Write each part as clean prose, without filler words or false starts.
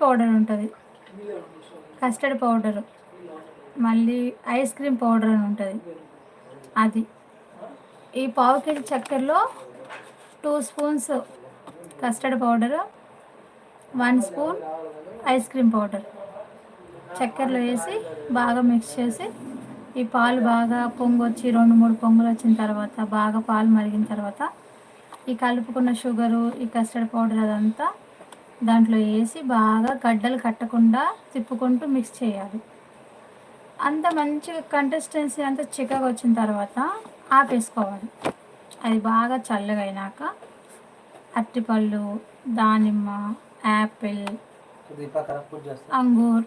Powder ఉంటుంది, custard powder, మళ్ళీ ice cream powder అని ఉంటుంది. అది ఈ పావు కేజీ చక్కెరలో 2 spoons custard powder, 1 spoon ice cream powder చక్కెరలో వేసి బాగా మిక్స్ చేసి, ఈ పాలు బాగా పొంగు వచ్చి 2-3 పొంగులు వచ్చిన తర్వాత, బాగా పాలు మరిగిన తర్వాత, ఈ కలుపుకున్న షుగరు, ఈ కస్టర్డ్ పౌడర్ అదంతా దాంట్లో వేసి బాగా గడ్డలు కట్టకుండా తిప్పుకుంటూ మిక్స్ చేయాలి. అంత మంచిగా కన్సిస్టెన్సీ అంతా చిక్కగా వచ్చిన తర్వాత ఆపేసుకోవాలి. అది బాగా చల్లగా అయినాక అరటిపళ్ళు, దానిమ్మ, యాపిల్, అంగూర్,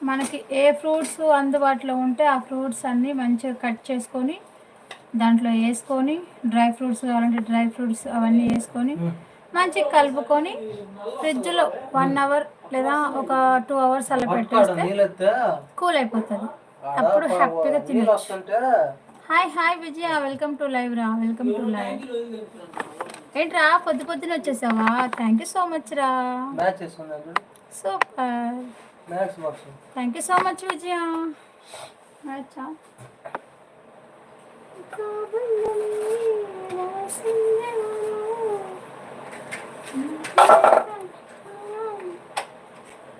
మనకి ఏ ఫ్రూట్స్ అందుబాటులో ఉంటే ఆ ఫ్రూట్స్ అన్నీ మంచిగా కట్ చేసుకొని దాంట్లో వేసుకొని, డ్రై ఫ్రూట్స్ కావాలంటే డ్రై ఫ్రూట్స్ అవన్నీ వేసుకొని మంచిగా కలుపుకొని ఫ్రిడ్జ్లో 1 అవర్ లేదా ఒక 2 అవర్స్ అలా పెట్టేస్తే కూల్ అయిపోతుంది. అప్పుడు హ్యాపీగా తినచ్చు. Hi Vijaya, welcome to live రా, వెల్కమ్ టు లైవ్. ఏంట్రా పొద్దున వచ్చేసావా? థ్యాంక్ యూ సో మచ్ రా, super, thank you so much Vijaya.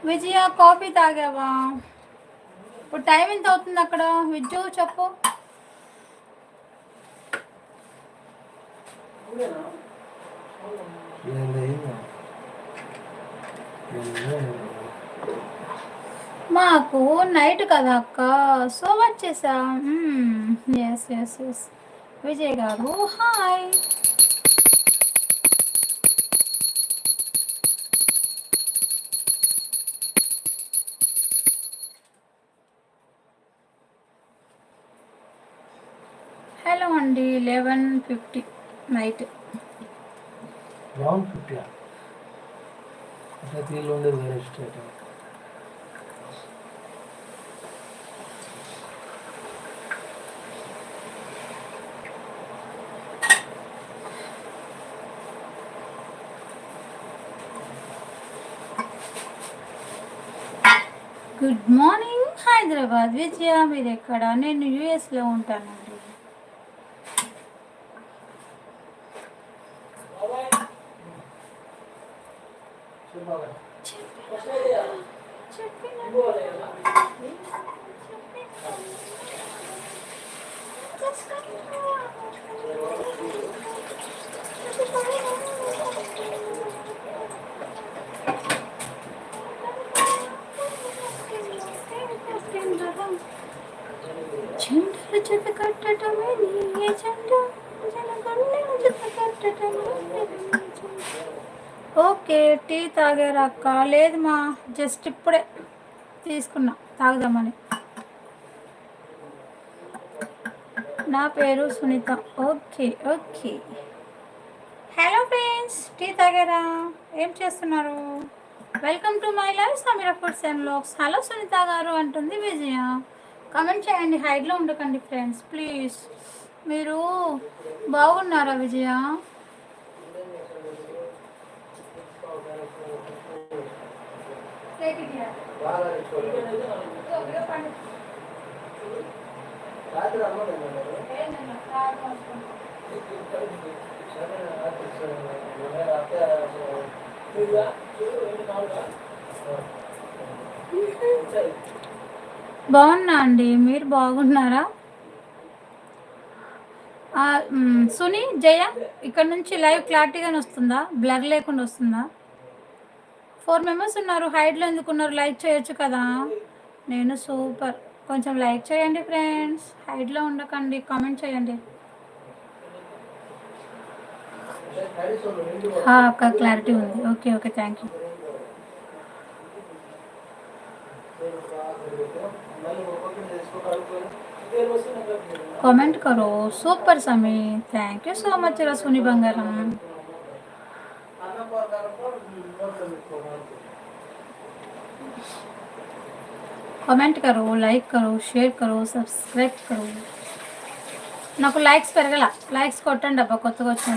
Vijaya coffee తాగావా? ఇప్పుడు టైం ఎంత అవుతుంది అక్కడ? విజు చెప్పు. మాకు నైట్ కదా అక్క, సో వచ్చేసా. ఎస్ ఎస్ ఎస్ విజయ్ గారు హాయ్. హలో అండి, 11:50 night. Good morning Hyderabad. Vijaya మీరు ఎక్కడ? నేను యూఎస్లో ఉంటానండి. చెండలు జత కట్టడమే నీ చెండ, జత కట్టడమే. ఓకే, టీ తాగారా అక్క? లేదు మా, జస్ట్ ఇప్పుడే తీసుకున్నా తాగుదామని. నా పేరు Sunitha. Okay okay. Hello friends, tea తాగారా? ఏం చేస్తున్నారు? Welcome to my life Sameera foods and vlogs. Hello Sunitha garu అంటుంది విజయ. కామెంట్ చేయండి, హైడ్లో ఉండకండి ఫ్రెండ్స్ ప్లీజ్. మీరు బాగున్నారా విజయ? బాగున్నా అండి, మీరు బాగున్నారా? సునీ, జయ, ఇక్కడ నుంచి లైవ్ క్లారిటీగానే వస్తుందా? బ్లర్ లేకుండా వస్తుందా? 4 మెంబర్స్ ఉన్నారు, హైడ్లో ఎందుకున్నారు? లైక్ చేయొచ్చు కదా. నేను సూపర్, కొంచెం లైక్ చేయండి ఫ్రెండ్స్, హైడ్లో ఉండకండి, కామెంట్ చేయండి. అక్క క్లారిటీ ఉంది. Okay okay, thank you. Comment करो super Sami, thank you so much रसुनी बंगारम. कमेंट करो, लाइक करो, शेयर करो, सब्सक्राइब करो. నాకు లైక్స్ పెరగల, లైక్స్ కొట్టండి అబ్బా కొత్తగా వచ్చిన